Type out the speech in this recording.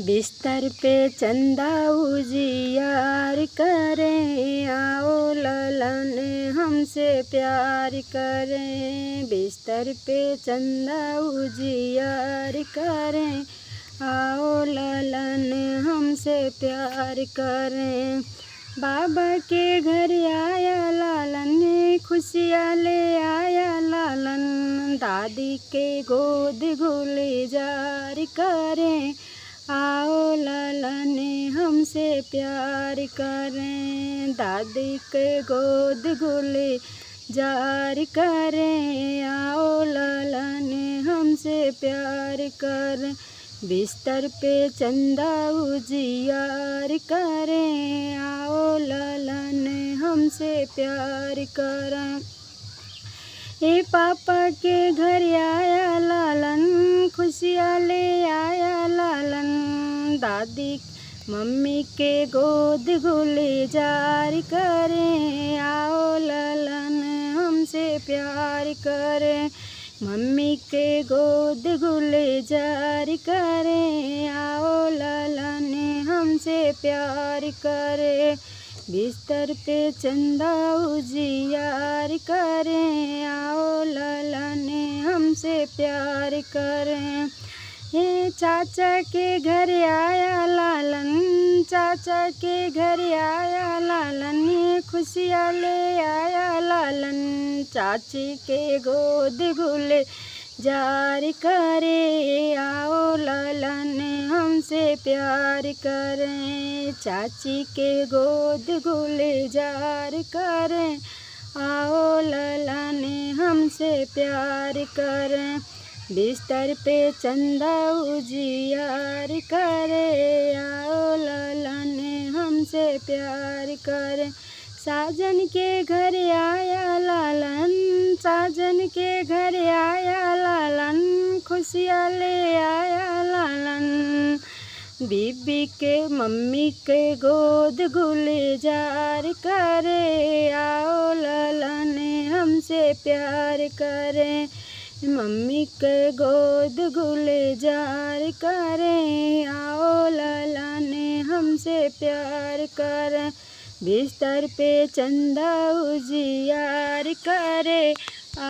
बिस्तर पे चंदा उजियार करें, आओ ललन हमसे प्यार करें। बिस्तर पे चंदा उजियार करें, आओ ललन हमसे प्यार करें। बाबा के घर आया लालन, खुशियाँ ले आया लालन। दादी के गोद गुलजार करें, आओ ललन हमसे प्यार करें। दादी के गोद गुलजार करें, आओ ललन हमसे प्यार करें। बिस्तर पे चंदा उजियार करें, आओ ललन हमसे प्यार करें। ए पापा के घर आया लालन, खुशियाँ ले आया लालन। दादी मम्मी के गोद गुलजार करें, आओ ललन हमसे प्यार करें। मम्मी के गोद गुलजार करें, आओ ललन हमसे प्यार करें। बिस्तर पे चंदा उजियार करें, आओ ललन हमसे प्यार करें। ये चाचा के घर आया लालन, चाचा के घर आया लालन। खुशियाँ ले आया लालन, चाची के गोद गुलजार करे, आओ ललन हमसे प्यार करें। चाची के गोद गुलजार करें, आओ ललन हमसे प्यार करें। बिस्तर पे चंदा उजियार करे, आओ ललन हमसे प्यार करें। साजन के घर आया लालन, साजन के घर आया लालन। खुशियाँ ले आया लालन, बीबी के मम्मी के गोद गुलजार करे, आओ ललन हमसे प्यार करें। मम्मी के गोद गुलजार करें, आओ ललन हमसे प्यार करें। बिस्तर पे चंदा उजियार करे,